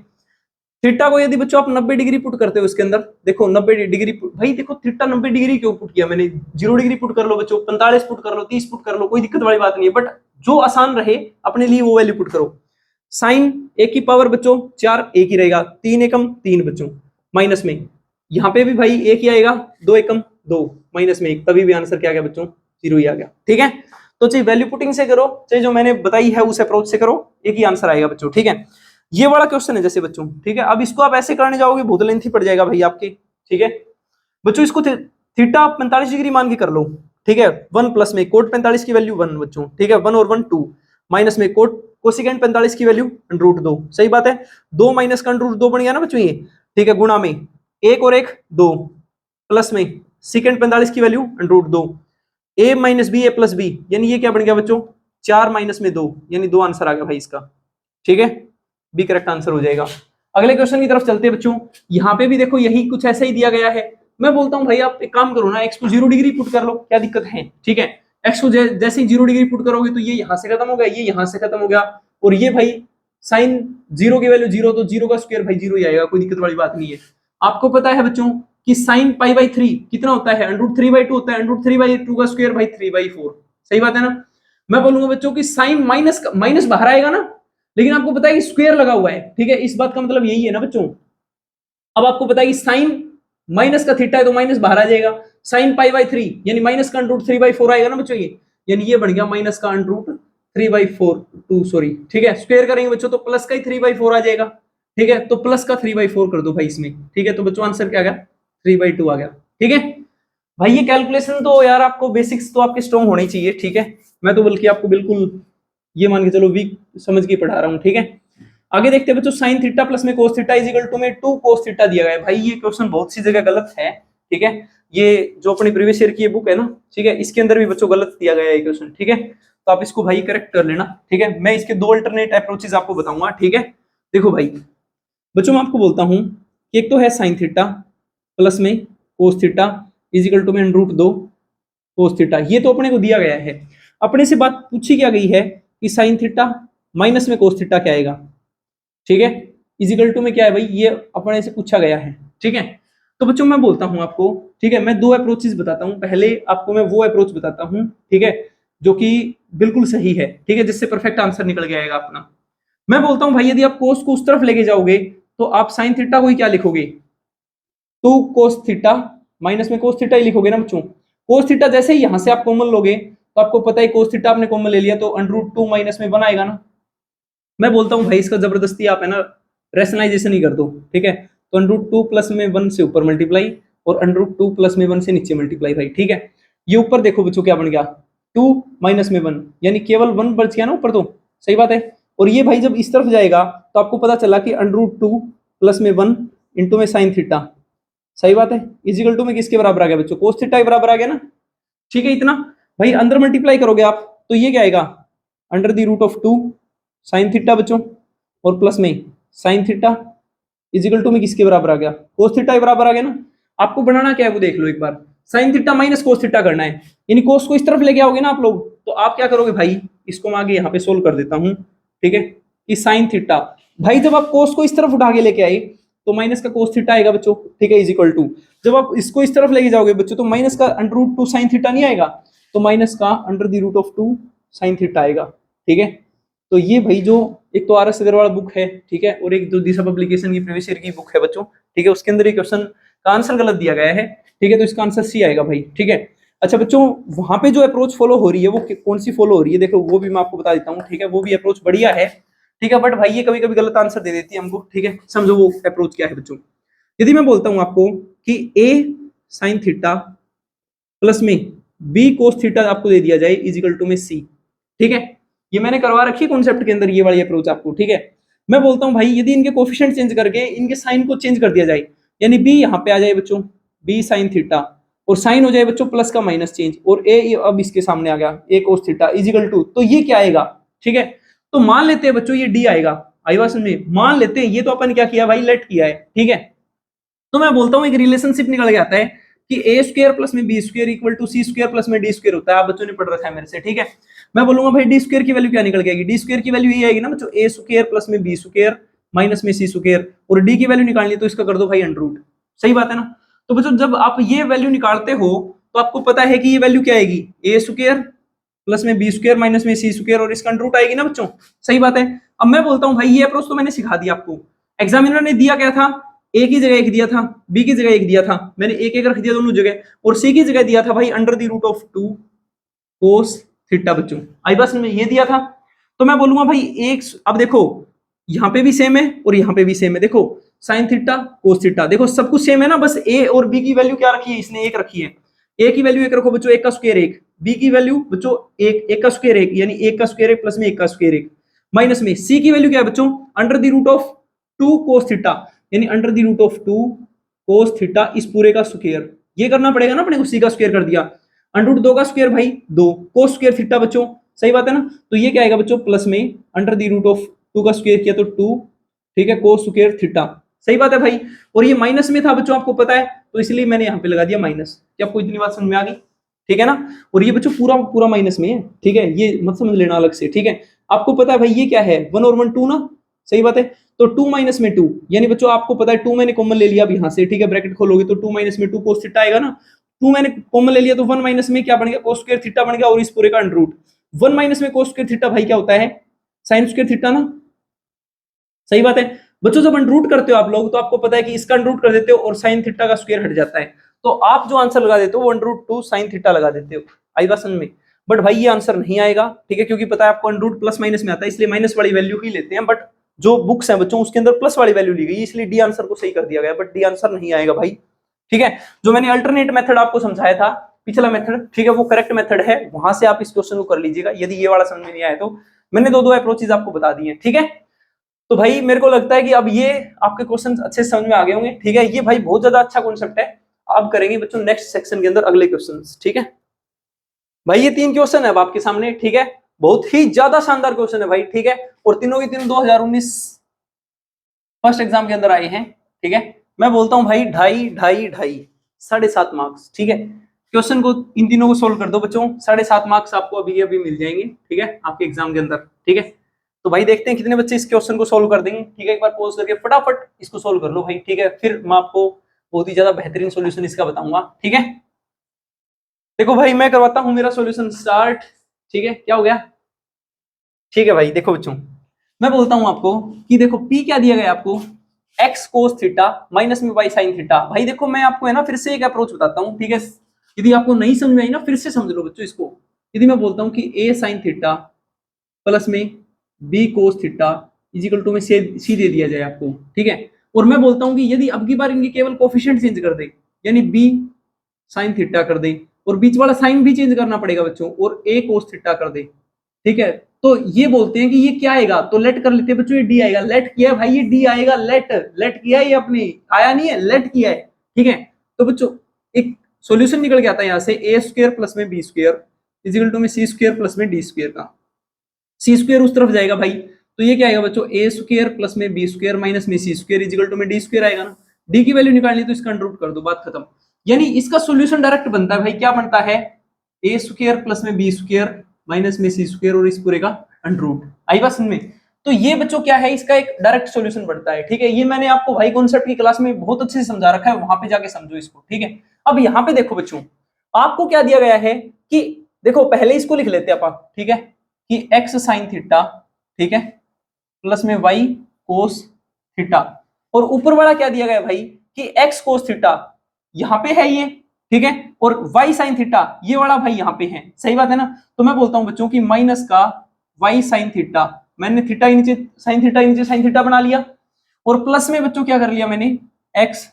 थीटा को यदि बच्चों आप 90 डिग्री पुट करते हो इसके अंदर, देखो 90 डिग्री भाई देखो थीटा 90 डिग्री क्यों पुट किया मैंने, 0 डिग्री पुट कर लो बच्चों, 45 पुट कर लो, 30 पुट कर लो, कोई दिक्कत वाली बात नहीं है, बट जो आसान रहे अपने लिए वो वैल्यू पुट करो। साइन एक की पावर बच्चों 4 एक ही रहेगा, 3 एकम 3 बच्चों, माइनस में यहाँ पे भी भाई एक ही आएगा, 2 एकम 2 माइनस में 1, तभी भी आंसर क्या आ गया बच्चों 0 ही आ गया, ठीक है। तो चाहे वैल्यू पुटिंग से करो चाहे जो मैंने बताई है उस अप्रोच से करो, एक ही आंसर आएगा बच्चों, ठीक है। ये वाला क्वेश्चन है जैसे बच्चों, ठीक है। अब इसको आप ऐसे करने जाओगे बहुत लेंथी पड़ जाएगा भाई आपके, ठीक है बच्चों। इसको थीटा आप 45 डिग्री मान के कर लो, ठीक है। 1 प्लस में कोट 45 की वैल्यू 1 बच्चों, ठीक है, 1 और 1 2, माइनस में कोट कोसिकेंट 45 की वैल्यू √2, सही बात है, 2 माइनस का √2 बन गया ना बच्चों ये, ठीक है, गुणा में 1 और 1 2, प्लस में सिकेंट 45 की value √2, a minus b a plus b, यानी ये क्या बन गया बच्चों 4 माइनस में 2, यानी 2 आंसर आ गया भाई इसका, ठीक है, बी करेक्ट आंसर हो जाएगा। अगले क्वेश्चन की तरफ चलते हैं बच्चों। यहाँ पे भी देखो यही कुछ ऐसा ही दिया गया है। मैं बोलता हूँ भाई आप एक काम करो ना, एक्स को 0 डिग्री पुट कर लो, क्या दिक्कत है, ठीक है। एक्स को जैसे ही 0 डिग्री पुट करोगे तो ये यहाँ से खत्म हो गया, ये यहाँ से खत्म हो गया, और ये भाई साइन 0 की वैल्यू 0, तो 0 का स्क्वायर भाई 0 ही आएगा, कोई दिक्कत वाली बात नहीं है। आपको पता है बच्चों कि साइन π/3 कितना होता है, √3/2 होता है, √3/2 का स्क्वायर भाई 3/4, सही बात है ना। मैं बोलूंगा बच्चों की साइन माइनस बाहर आएगा ना, लेकिन आपको पता है कि स्क्वायर लगा हुआ है, ठीक है, इस बात का मतलब यही है ना बच्चों। अब आपको पता है कि साइन माइनस का थीटा है तो माइनस बाहर आ जाएगा, साइन π/3 यानी माइनस का √3/4 आएगा ना बच्चों ये, यानी ये बन गया माइनस का √3/4 सॉरी, ठीक है। स्क्वायर करेंगे बच्चों तो प्लस का ही 3/4 आ जाएगा, ठीक है, तो प्लस का 3/4 कर दो भाई इसमें, ठीक है। तो बच्चों आंसर क्या आ गया 3/2 आ गया, ठीक है भाई। ये कैलकुलेशन तो यार आपको बेसिक्स तो आपके स्ट्रॉन्ग होने चाहिए, ठीक है। मैं तो बल्कि आपको बिल्कुल ये मान के चलो वीक समझ के पढ़ा रहा हूँ, ठीक है। आगे देखते हैं बच्चों, साइन थीटा प्लस में cos theta is equal to में 2 कोस थीटा दिया गया है। भाई ये क्वेश्चन बहुत सी जगह गलत है, ठीक है। ये जो अपनी प्रीवियस ईयर की ये बुक है ना, ठीक है, इसके अंदर भी बच्चों गलत दिया गया है क्वेश्चन, ठीक है। तो आप इसको भाई करेक्ट कर लेना, ठीक है। मैं इसके 2 अल्टरनेट अप्रोचेस आपको बताऊंगा, ठीक है। देखो भाई बच्चों, मैं आपको बोलता हूं कि एक तो है साइन थीटा प्लस में कोस थीटा इजिकल टू में √2 कोस थीटा, ये तो अपने को दिया गया है। अपने से बात पूछी क्या गई है कि साइन थीटा माइनस में कोस थीटा क्या आएगा, ठीक है, इजिकल टू में क्या है भाई, ये अपने से पूछा गया है, ठीक है। तो बच्चों मैं बोलता हूं आपको, ठीक है, मैं 2 अप्रोचेस बताता हूं। पहले आपको मैं वो अप्रोच बताता हूं, ठीक है, जो कि बिल्कुल सही है, ठीक है, जिससे परफेक्ट आंसर निकल के आएगा अपना। मैं बोलता हूं भाई, यदि आप कोस को उस तरफ लेके जाओगे तो आप साइन थीटा को ही क्या लिखोगे, 2 कोस थीटा माइनस में कोस थीटा ही लिखोगे ना बच्चों। कोस थीटा जैसे ही यहां से आप कॉमन लोगे तो आपको पता है कोस थीटा आपने कॉमन ले लिया तो √2 माइनस में 1 आएगा ना। मैं बोलता हूं भाई इसका जबरदस्ती आप है ना रेशनलाइजेशन ही कर दो, ठीक है। तो √2 प्लस में 1 से ऊपर मल्टीप्लाई और √2 प्लस में 1 से नीचे मल्टीप्लाई भाई, ठीक है। ये ऊपर देखो बच्चों क्या बन गया, 2 माइनस में 1, यानी केवल 1 बच गया ना ऊपर, तो सही बात है। और ये भाई जब इस तरफ जाएगा तो आपको पता चला कि √2 प्लस में 1 इंटू में साइन थीटा, सही बात है, इजिकल टू में किसके बराबर आ गया बच्चों, कोस थीटा के बराबर आ गया ना, ठीक है। इतना भाई अंदर मल्टीप्लाई करोगे आप तो ये क्या आएगा, √2 साइन थीटा बच्चों और प्लस में साइन थीटा इजिकल टू में किसके बराबर आ गया, कोस थीटा के बराबर आ गया ना। आपको बनाना क्या है वो देख लो एक बार, sine theta minus cos theta करना है, यानी कोस को इस तरफ लेके आओगे ना आप लोग, तो आप क्या करोगे भाई, इसको मैं आगे यहाँ पे सोल्व कर देता हूँ, ठीक है, कि साइन थीटा भाई जब आप कोस को इस तरफ उठा के लेके आए तो माइनस का कोस थीटा आएगा बच्चों, ठीक है, इजिकल टू जब आप इसको इस तरफ लेके जाओगे बच्चों तो माइनस का √2 साइन थीटा नहीं आएगा, तो माइनस का √2 साइन थीटा आएगा, ठीक है। तो ये भाई जो एक तो RS अग्रवाल बुक है, ठीक है, और एक जो दिशा पब्लिकेशन की प्रीवियस ईयर की बुक है बच्चों, ठीक है, उसके अंदर ये क्वेश्चन का आंसर गलत दिया गया है, ठीक है, तो इसका आंसर सी आएगा भाई, ठीक है। अच्छा बच्चों, वहां पे जो अप्रोच फॉलो हो रही है वो कौन सी फॉलो हो रही है, देखो वो भी मैं आपको बता देता हूँ, ठीक है, वो भी अप्रोच बढ़िया है, ठीक है, बट भाई ये कभी कभी गलत आंसर दे देती है हमको, ठीक है। समझो वो अप्रोच क्या है बच्चों। यदि मैं बोलता हूं आपको कि a साइन थीटा प्लस में b कोस थीटा आपको दे दिया जाए इजिकल टू में c, ठीक है, ये मैंने करवा रखी है कॉन्सेप्ट के अंदर ये वाली अप्रोच आपको, ठीक है। मैं बोलता हूं भाई यदि इनके कोफिशिएंट चेंज करके इनके साइन को चेंज कर दिया जाए, यानी b यहां पे आ जाए बच्चों b साइन थीटा और साइन हो जाए बच्चों प्लस का माइनस चेंज और a अब इसके सामने आ गया a cos theta is equal to, तो ये क्या आएगा, ठीक है। तो मान लेते हैं बच्चों ये d आएगा, आई बात समझ में, मान लेते हैं, ये तो अपन क्या किया भाई, लेट किया है, ठीक है। तो मैं बोलता हूं एक रिलेशनशिप निकल के आता है कि a स्क्वायर प्लस में b square equal to c square plus में d स्क्वायर होता है, आप बच्चों ने पढ़ रखा है मेरे से, ठीक है। मैं बोलूंगा भाई d स्क्वायर की वैल्यू क्या निकल के आएगी, d स्क्वायर की वैल्यू ये आएगी ना बच्चों, a स्क्वायर प्लस में b स्क्वायर माइनस में c स्क्वायर, और d की वैल्यू निकालनी है तो इसका कर दो भाई √, सही बात है ना। तो बच्चों जब आप ये वैल्यू निकालते हो तो आपको पता है कि ये वैल्यू क्या आएगी, a स्क्वायर प्लस में b स्क्वायर माइनस में c स्क्वायर और इसका √, आएगी ना बच्चों, सही बात है। अब मैं बोलता हूं भाई ये अप्रोच तो मैंने सिखा दिया आपको, एग्जामिनर ने दिया क्या था, a की जगह एक दिया था, b की जगह एक दिया था, मैंने एक रख दिया दोनों जगह, और c की जगह दिया था भाई √2 कोस थीटा बच्चों, आई बस में ये दिया था। तो मैं बोलूंगा भाई एक, अब देखो यहाँ पे भी सेम है और यहाँ पे भी सेम है, देखो साइन थीटा कोस थीटा, देखो सब कुछ सेम है ना, बस a और b की वैल्यू क्या रखी है, इसने एक रखी है, a की वैल्यू एक रखो बच्चों, एक का स्क्वायर एक, b की वैल्यू बच्चों एक का स्क्वायर एक, यानी एक का स्क्वायर एक प्लस में एक का स्क्वायर एक, माइनस में c की वैल्यू क्या है बच्चों, √2 कोस थीटा, यानी √2 कोस थीटा इस पूरे का स्क्वायर, ये करना पड़ेगा ना अपने को, c का स्क्वायर कर दिया, √2 का स्क्वायर भाई 2 कोस स्क्वायर थीटा बच्चों, सही बात है ना। तो ये क्या आएगा बच्चों, प्लस में √2 का स्क्वायर किया तो 2, ठीक है, कोस स्क्वायर थीटा, सही बात है भाई। और ये माइनस में था बच्चों आपको पता है, तो इसलिए मैंने यहाँ पे लगा दिया माइनस, क्या आपको इतनी बात समझ में आ गई, ठीक है ना। और ये बच्चों पूरा पूरा माइनस में है, ठीक है, ये मत समझ लेना अलग से, ठीक है। आपको पता है भाई ये क्या है, 1 और 1 2 ना, सही बात है। तो 2 माइनस में 2, यानी बच्चों आपको पता है 2 मैंने कॉमन ले लिया अब यहाँ से, ठीक है, ब्रैकेट खोलोगे तो 2 माइनस में 2 कोस थीटा आएगा ना, 2 मैंने कॉमन ले लिया तो 1 माइनस में क्या बन गया, कोस स्क्वायर थीटा बन गया, और इस पूरे का √, 1 माइनस में कोस स्क्वायर थीटा भाई क्या होता है, साइन स्क्वायर थीटा ना, सही बात है बच्चों। जब √, करते हो आप लोग तो आपको पता है कि इसका √, कर देते हो और साइन थीटा का स्क्वायर हट जाता है, तो आप जो आंसर लगा देते हो वो √2 साइन थीटा लगा देते हो, आई बात समझ में। बट भाई ये आंसर नहीं आएगा, ठीक है, क्योंकि पता है आपको √, प्लस माइनस में आता है, इसलिए माइनस वाली वैल्यू ही लेते हैं, बट जो बुक्स हैं बच्चों उसके अंदर प्लस वाली वैल्यू ली गई, इसलिए डी आंसर को सही कर दिया गया, बट डी आंसर नहीं आएगा भाई, ठीक है। जो मैंने अल्टरनेट मेथड आपको समझाया था, पिछला मेथड, ठीक है, वो करेक्ट मेथड है, वहां से आप इस क्वेश्चन को कर लीजिएगा, यदि ये वाला समझ में नहीं आया तो मैंने दो अप्रोचेज आपको बता दी है, ठीक है। तो भाई मेरे को लगता है कि अब ये आपके क्वेश्चन अच्छे समझ में आ गए होंगे, ठीक है। ये भाई बहुत ज्यादा अच्छा कॉन्सेप्ट है, अब करेंगे बच्चों नेक्स्ट सेक्शन के अंदर अगले क्वेश्चंस, ठीक है भाई। ये 3 क्वेश्चन है अब आपके सामने, ठीक है, बहुत ही ज्यादा शानदार क्वेश्चन है भाई, ठीक है, और तीनों के तीनों 2019 फर्स्ट एग्जाम के अंदर आए हैं, ठीक है। मैं बोलता हूं भाई 2.5 7.5 मार्क्स, ठीक है। क्वेश्चन को इन तीनों को सोल्व कर दो बच्चों, 7.5 मार्क्स आपको अभी अभी मिल जाएंगे, ठीक है, आपके एग्जाम के अंदर, ठीक है। तो भाई देखते हैं कितने बच्चे इस क्वेश्चन को सोल्व कर देंगे, ठीक है। एक बार पॉज करके फटाफट इसको सोल्व कर लो भाई, ठीक है, फिर मैं आपको बहुत ही ज्यादा बेहतरीन सॉल्यूशन इसका बताऊंगा, ठीक है। देखो भाई मैं करवाता हूं मेरा सॉल्यूशन स्टार्ट, ठीक है। क्या हो गया, ठीक है भाई। देखो बच्चों मैं बोलता हूं आपको कि देखो P क्या दिया गया आपको, x cos थीटा माइनस में y sin थीटा। भाई देखो मैं आपको है ना फिर से एक अप्रोच बताता हूं, ठीक है। यदि आपको नहीं समझ में आई ना फिर से समझ लो बच्चों इसको। यदि मैं बोलता हूं कि a sin थीटा प्लस में b cos theta is equal to में c दे दिया जाए आपको, ठीक है। और मैं बोलता हूं कि यदि अब की बार इनकी केवल कोफिशिएंट चेंज कर दे, यानी b sin थीटा कर दे और बीच वाला साइन भी चेंज करना पड़ेगा बच्चों, और a cos थीटा कर दे, ठीक है। तो ये बोलते हैं कि ये क्या आएगा, तो लेट कर लेते हैं बच्चों, ये डी आएगा। लेट किया है भाई, ये डी आएगा, लेट लेट किया है, ये अपने आया नहीं है, लेट किया है, ठीक है। तो बच्चों एक सॉल्यूशन निकल के आता है यहां से, ए स्क्वायर प्लस में बी स्क्वायर इजिकल टू में सी स्क्वायर प्लस में डी स्क्वायर का, सी स्क्वायर उस तरफ जाएगा भाई, तो ये क्या आएगा बच्चों, ए स्क्वायर प्लस में बी स्क्वायर माइनस में सी स्क्वायर इजिकल टू में डी स्क्वायर आएगा ना। डी की वैल्यू निकालनी तो इसका अंडर रूट कर दो, बात खत्म। यानी इसका सॉल्यूशन डायरेक्ट बनता है भाई, क्या बनता है, ए स्क्वायर प्लस में बी स्क्वायर माइनस में सी स्क्वायर और इस पूरे का अंडर रूट। आई बात समझ में। तो ये बच्चों क्या है, इसका एक डायरेक्ट सॉल्यूशन बनता है, ठीक है। ये मैंने आपको भाई कॉन्सेप्ट की क्लास में बहुत अच्छे से समझा रखा है, वहां पे जाके समझो इसको, ठीक है। अब यहाँ पे देखो बच्चों आपको क्या दिया गया है कि देखो पहले इसको लिख लेते हैं आप, ठीक है, कि एक्स साइन थीटा, ठीक है, प्लस में वाई कोस थीटा, और ऊपर वाला क्या दिया गया भाई कि एक्स कोस थीटा यहां पे है ये, ठीक है, और वाई साइन थीटा ये वाला भाई यहां पे है, सही बात है ना। तो मैं बोलता हूं बच्चों की माइनस का वाई साइन थीटा, मैंने थीटा ही नीचे साइन थीटा बना लिया, और प्लस में बच्चों क्या कर लिया मैंने, एक्स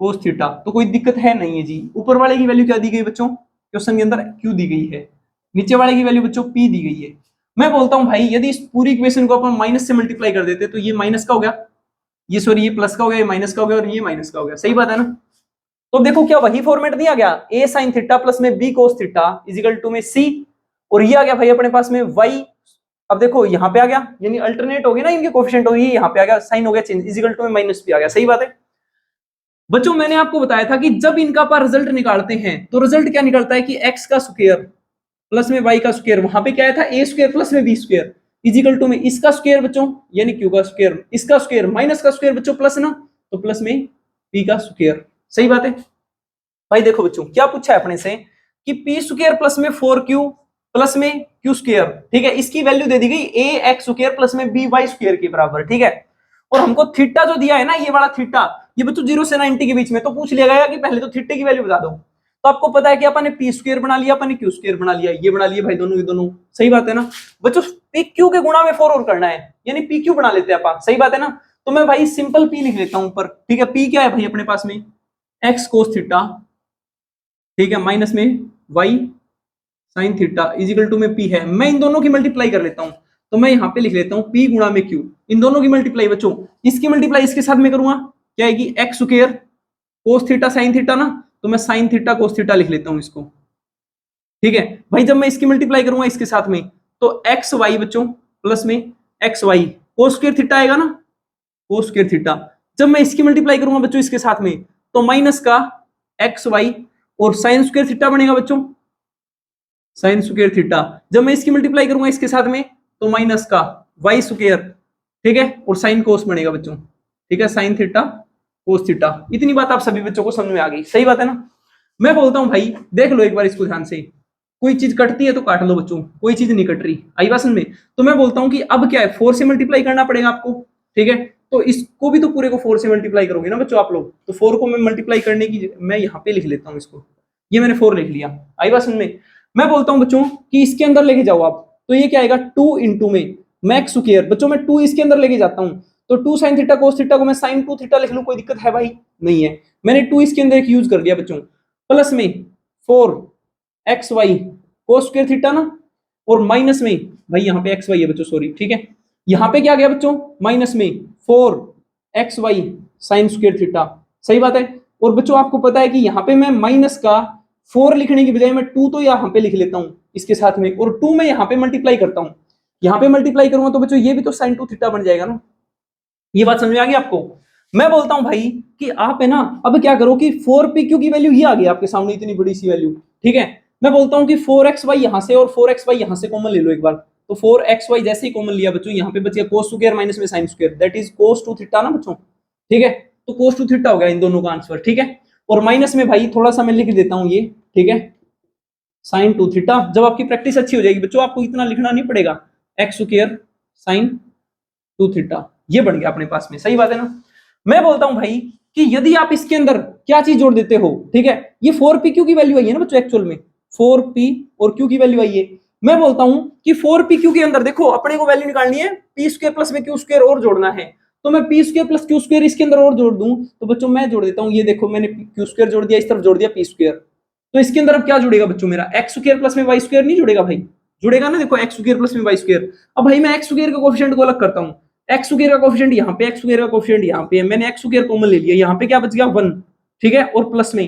कोस थीटा। तो कोई दिक्कत है नहीं है जी। ऊपर वाले की वैल्यू क्या दी गई बच्चों, क्वेश्चन के अंदर क्यू दी गई है, नीचे वाले की वैल्यू बच्चों पी दी गई है। मैं बोलता हूं भाई यदि इस पूरी इक्वेशन को अपन माइनस से मल्टीप्लाई कर देते तो ये माइनस का हो गया, ये सॉरी ये प्लस का हो गया, ये माइनस का हो गया और ये माइनस का हो गया, सही बात है ना। तो देखो क्या वही फॉर्मेट दिया गया, ए साइन थीटा प्लस में b cos theta is equal to में सी, और ये आ गया भाई अपने पास में वाई। अब देखो यहाँ पे आ गया, यानी अल्टरनेट हो गया ना, इनके कोफिशिएंट हो गई, यहाँ पे आ गया साइन हो गया चेंज, इजिकल टू में माइनस भी आ गया, सही बात है बच्चों। मैंने आपको बताया था कि जब इनका पर रिजल्ट निकालते हैं तो रिजल्ट क्या निकलता है कि एक्स का स्क्वायर प्लस में वाई का स्क्वायर, वहां पे क्या आया था ए स्क्वायर प्लस में बी स्क्वायर इजिकल टू में इसका स्क्वायर बच्चों, यानी क्यू का स्क्वायर, इसका स्क्वायर माइनस का स्क्वायर बच्चों प्लस ना, तो प्लस में पी का स्क्वायर, सही बात है भाई। देखो बच्चों क्या पूछा है अपने से कि पी स्क्वायर प्लस में 4q प्लस में क्यू स्क्वायर, ठीक है, इसकी वैल्यू दे दी गई ए एक्स स्क्वायर प्लस में बी वाई स्क्वायर के बराबर, ठीक है। और हमको थीटा जो दिया है ना, ये वाला थीटा, ये बच्चों 0 से 90 के बीच में, तो पूछ लिया गया कि पहले तो थीटे की वैल्यू बता दो। तो आपको पता है कि अपन ने पी स्क्वायर बना लिया, अपन ने क्यू स्क्वायर बना लिया, ये बना लिया भाई दोनों के दोनों, सही बात है ना बच्चों। पी क्यू के गुणा में 4 और करना है, यानी पी क्यू बना लेते हैं अपन, सही बात है ना। तो मैं भाई सिंपल पी लिख लेता हूं ऊपर, ठीक है। पी क्या है भाई अपने पास में, एक्स कोस थीटा, ठीक है, माइनस में y sine theta is equal to में पी है। मैं इन दोनों की मल्टीप्लाई कर लेता हूं, तो मैं यहां पे लिख लेता हूं पी गुणा में क्यू, इन दोनों की मल्टीप्लाई बच्चों, इसकी मल्टीप्लाई इसके साथ में करूंगा, क्या आएगी x square cos theta sine theta ना, तो मैं साइन थीटा कोस थीटा लिख लेता हूं इसको, ठीक है भाई। जब मैं इसकी मल्टीप्लाई करूंगा इसके साथ में, तो एक्स वाई बच्चों प्लस में x y cos square theta आएगा ना, कोस स्क्वायर थीटा। जब मैं इसकी मल्टीप्लाई करूंगा बच्चों इसके साथ में, तो माइनस का एक्स वाई और साइन स्क्वायर थीटा बनेगा बच्चों, साइन स्क्वायर थीटा। जब मैं इसकी मल्टीप्लाई करूंगा इसके साथ में, तो माइनस का वाई स्क्वायर, ठीक है, और साइन कोस बनेगा बच्चों, ठीक है, साइन थीटा कोस थीटा। इतनी बात आप सभी बच्चों को समझ में आ गई, सही बात है ना। मैं बोलता हूं भाई देख लो एक बार इसको ध्यान से, कोई चीज कटती है तो काट लो बच्चों, कोई चीज नहीं कट रही, आई बात समझ में। तो मैं बोलता हूं कि अब क्या है, 4 से मल्टीप्लाई करना पड़ेगा आपको, ठीक है। तो इसको भी तो पूरे को 4 से मल्टीप्लाई करोगे ना बच्चों आप लोग, तो 4 को मैं मल्टीप्लाई करने की मैं यहाँ पे लिख लेता हूँ इसको, ये मैंने 4 लिख लिया, आई बात समझ में। मैं बोलता हूं बच्चों कि इसके अंदर लेके जाओ आप, तो ये क्या आएगा 2 इंटू में मैक्स स्क्वायर, बच्चों मैं 2 इसके अंदर लेके जाता हूं, तो 2 साइन थीटा कोस थीटा को मैं साइन 2 थीटा लिख लूं, कोई दिक्कत है भाई नहीं है। मैंने 2 इसके अंदर एक यूज कर दिया बच्चों, प्लस में 4 x y cos square theta ना, और माइनस में भाई यहाँ पे एक्स वाई है बच्चों, सॉरी, ठीक है। यहाँ पे क्या गया बच्चों, माइनस में 4 x y sine square theta, सही बात है। और बच्चों आपको पता है कि यहाँ पे मैं माइनस का 4 लिखने की बजाय मैं 2 तो यहाँ पे लिख लेता हूँ इसके साथ में, और 2 मैं यहाँ पे मल्टीप्लाई करता हूँ, यहाँ पे मल्टीप्लाई करूंगा तो बच्चों ये भी तो sin 2 थीटा बन जाएगा ना। ये बात समझ में आ गई आपको? मैं बोलता हूं भाई कि आप है ना, अब क्या करो कि 4pq की वैल्यू ये आ गई आपके सामने, इतनी बड़ी सी वैल्यू, ठीक है। मैं बोलता हूं कि 4xy यहां से और 4xy यहां से कॉमन ले लो एक बार। तो 4xy जैसे ही कॉमन लिया बच्चों, यहाँ पे बच गया cos स्क्वायर माइनस में sin square, that is cos 2 theta ना बच्चों, ठीक है। तो cos 2 थीटा हो गया इन दोनों का आंसर, ठीक है। और माइनस में भाई थोड़ा सा मैं लिख देता हूं ये, ठीक है, sin 2 थीटा। जब आपकी प्रैक्टिस अच्छी हो जाएगी बच्चों, आपको इतना लिखना नहीं पड़ेगा, x स्क्वायर sin 2 थीटा, ये बन गया अपने पास में, सही बात है ना। मैं बोलता हूं भाई कि यदि आप इसके अंदर क्या चीज जोड़ देते हो, ठीक है, ये 4pq की वैल्यू आई है ना बच्चों, एक्चुअल में 4p और q की वैल्यू आई है। मैं बोलता हूं कि 4pq के अंदर देखो अपने को वैल्यू निकालनी है, p स्क्वायर प्लस में q स्क्वायर और जोड़ना है, तो मैं p square plus q square इसके अंदर और जोड़ दूं, तो बच्चों मैं जोड़ देता हूं, ये देखो मैंने q स्क्वायर जोड़ दिया, इस तरफ जोड़ दिया p स्क्वायर, तो इसके अंदर अब क्या जुड़ेगा बच्चों मेरा, x स्क्वायर प्लस में y स्क्वायर नहीं जुड़ेगा भाई, जुड़ेगा ना, देखो x स्क्वायर प्लस में y स्क्वायर। अब भाई मैं x स्क्वायर का कोएफिशिएंट को अलग करता हूं, एक्स स्क्वायर का कोएफिशिएंट यहाँ पे, एक्स स्क्वायर का कोएफिशिएंट यहाँ पे है, मैंने एक्स स्क्वायर कॉमन ले लिया, यहाँ पे क्या बच गया 1, ठीक है, और प्लस में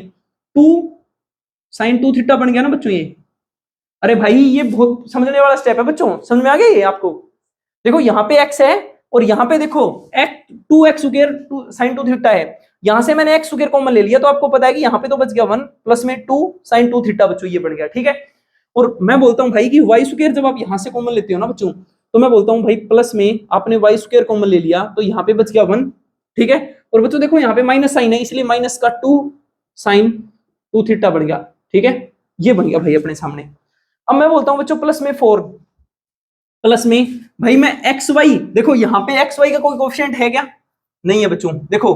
2 sin 2 थीटा बन गया ना बच्चों ये। अरे भाई ये बहुत समझने वाला स्टेप है बच्चों, समझ में आ गया ये आपको? देखो यहाँ पे x है और यहाँ पे देखो 2x स्क्वायर sin 2 थीटा है, यहाँ से मैंने x स्क्वायर कॉमन ले लिया, तो आपको पता है कि यहाँ पे तो बच गया 1 प्लस में 2 sin 2 थीटा बच्चों, ये बन गया, ठीक है। और मैं बोलता हूँ भाई कि y स्क्वायर जब आप यहाँ से कॉमन लेते हो ना बच्चों, तो मैं बोलता हूँ भाई प्लस में आपने y स्क्वायर कॉमन ले लिया, तो यहाँ पे बच गया 1, ठीक है। और बच्चों देखो यहाँ पे माइनस साइन है, इसलिए माइनस का 2 sin 2 थीटा बढ़ गया, ठीक है, ये बन गया भाई अपने सामने। अब मैं बोलता हूँ बच्चों प्लस में 4, प्लस में भाई मैं एक्स वाई, देखो यहाँ पे एक्स वाई का कोई कोएफिशिएंट है क्या, नहीं है बच्चों, देखो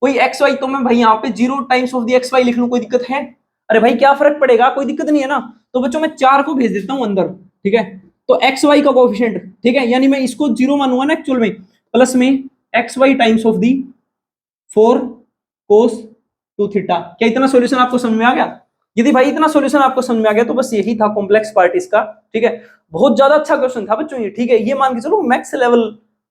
कोई एक्स वाई, तो मैं भाई यहाँ पे 0 times of the x y लिख लूं, कोई दिक्कत है? अरे भाई क्या फर्क पड़ेगा, कोई दिक्कत नहीं है ना। तो बच्चों मैं 4 को भेज देता हूं अंदर, ठीक है, तो एक्स वाई का कोएफिशिएंट, ठीक है, यानी मैं इसको 0 मानूंगा ना एक्चुअल में, प्लस में x y times of the 4 cos 2 थीटा। क्या इतना सॉल्यूशन आपको समझ में आ गया? यदि भाई इतना सॉल्यूशन आपको समझ में आ गया तो बस यही था कॉम्प्लेक्स पार्ट इसका, ठीक है। बहुत ज्यादा अच्छा क्वेश्चन था बच्चों ये, ठीक है, ये मान के चलो मैक्स लेवल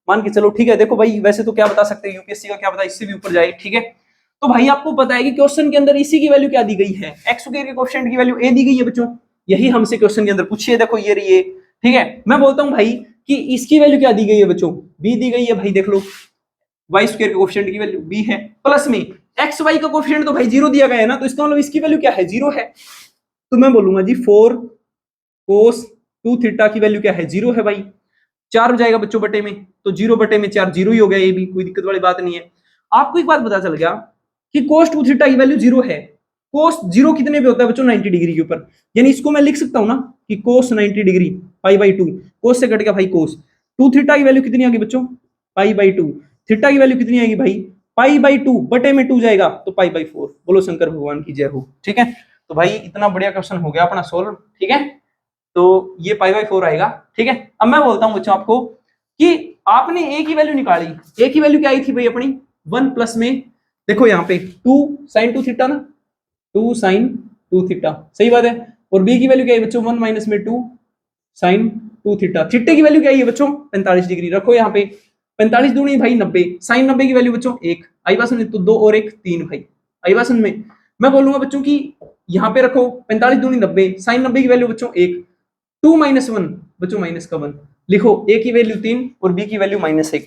मान के चलो, ठीक है। देखो भाई वैसे तो क्या बता सकते हैं यूपीएससी का, क्या पता इससे भी ऊपर जाए, ठीक है। तो भाई आपको पता है कि क्वेश्चन के अंदर इसी की वैल्यू क्या दी गई है, एक्स स्क्वायर के कोएफिशिएंट की वैल्यू a दी गई है बच्चों, यही हमसे क्वेश्चन के अंदर पूछिए, देखो ये रही है, ठीक है। मैं बोलता हूं भाई कि इसकी वैल्यू क्या दी गई है बच्चों, b दी गई है, भाई देख लो y स्क्वायर के कोएफिशिएंट की वैल्यू b है, प्लस में एक्स वाई का कोएफिशिएंट तो भाई 0 दिया गया है ना, तो इसका मतलब इसकी वैल्यू क्या है, 0 है। तो मैं बोलूंगा जी 4 cos 2 थीटा की वैल्यू क्या है, 0 है भाई। 4 हो जाएगा बच्चों बटे में, तो 0 बटे में 4 0 ही हो गया, ये भी कोई दिक्कत वाली बात नहीं है। आपको एक बात पता चल गया कि cos 2 थीटा की वैल्यू 0 है। cos 0 कितने पे होता है बच्चों, 90 डिग्री के ऊपर, यानी इसको मैं लिख सकता हूं ना कि cos 90 degree pi by 2, cos से कट गया भाई cos 2 थीटा की वैल्यू कितनी आ गई बच्चों, पाई बाई 2, थीटा की वैल्यू कितनी आएगी भाई, पाई बाई 2 बटे में 2 जाएगा तो पाई बाई 4। बोलो शंकर भगवान की जय हो, ठीक है। तो भाई इतना बढ़िया क्वेश्चन हो गया अपना सोल्व, ठीक है, तो ये पाई बाई 4 आएगा, ठीक है। अब मैं बोलता हूं बच्चों आपको कि आपने a की वैल्यू निकाली, a की वैल्यू क्या आई थी भाई अपनी 1 प्लस में, देखो यहाँ पे 2 sin 2 थीटा ना, 2 sin 2 थीटा, सही बात है। और b की वैल्यू क्या है बच्चों 1 माइनस में 2 sin 2 थीटा, थीटे की वैल्यू क्या है बच्चों 45 डिग्री, रखो यहाँ पे 45 दूनी भाई 90, साइन 90 की वैल्यू बच्चों 1 आई बात समझ, तो 2 और 1 3 भाई आई बात समझ में। मैं बोलूंगा बच्चों की यहाँ पे रखो 45 दूनी 90, साइन 90 की वैल्यू बच्चों 1, 2 माइनस 1 बच्चों माइनस का 1, लिखो a की वैल्यू 3 और b की वैल्यू -1,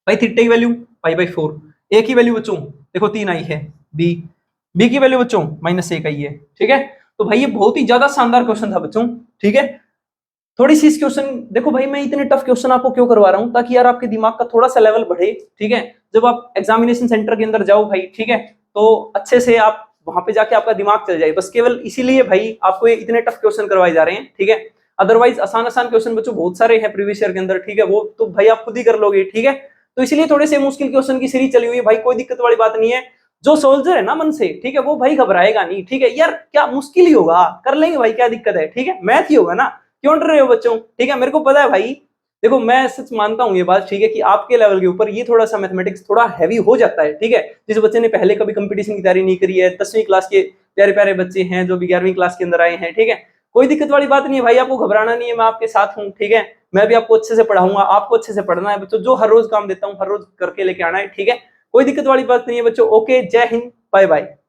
भाई थीटा की वैल्यू पाई बाई 4, a की वैल्यू बच्चों देखो 3 आई है, b की वैल्यू बच्चों -1 आई है, ठीक है। तो भाई ये बहुत ही ज्यादा शानदार क्वेश्चन था बच्चों, ठीक है। थोड़ी सी इस क्वेश्चन देखो भाई, मैं इतने टफ क्वेश्चन आपको क्यों करवा रहा हूं, ताकि यार आपके दिमाग का थोड़ा सा लेवल बढ़े, ठीक है। जब आप एग्जामिनेशन सेंटर के अंदर जाओ भाई, ठीक है, तो अच्छे से आप वहां पे जाके आपका दिमाग चल जाए, बस केवल इसीलिए भाई आपको ये इतने टफ क्वेश्चन करवाए जा रहे हैं, ठीक है। अदरवाइज आसान आसान क्वेश्चन बच्चों बहुत सारे हैं प्रीवियस ईयर के अंदर, ठीक है, वो तो भाई आप खुद ही कर लोगे, ठीक है। तो इसलिए थोड़े से मुश्किल क्वेश्चन की सीरीज चली हुई है भाई, कोई दिक्कत वाली बात नहीं है। जो सोल्जर है ना मन से, ठीक है, वो भाई घबराएगा नहीं, ठीक है। यार क्या मुश्किल ही होगा, कर लेंगे भाई, क्या दिक्कत है, ठीक है, मैथ ही होगा ना, क्यों डर रहे हो बच्चों, ठीक है। मेरे को पता है भाई, देखो मैं सच मानता हूँ ये बात, ठीक है, कि आपके लेवल के ऊपर ये थोड़ा सा मैथमेटिक्स थोड़ा हैवी हो जाता है, ठीक है। जिस बच्चे ने पहले कभी कंपटीशन की तैयारी नहीं करी है, 10वीं क्लास के प्यारे प्यारे बच्चे हैं जो भी 11वीं क्लास के अंदर आए हैं, ठीक है, कोई दिक्कत वाली बात नहीं है भाई, आपको घबराना नहीं है, मैं आपके साथ हूँ, ठीक है। मैं भी आपको अच्छे से पढ़ाऊंगा, आपको अच्छे से पढ़ना है बच्चों, जो हर रोज काम देता हूँ हर रोज करके लेके आना है, ठीक है। कोई दिक्कत वाली बात नहीं है बच्चों। ओके, जय हिंद, बाय बाय।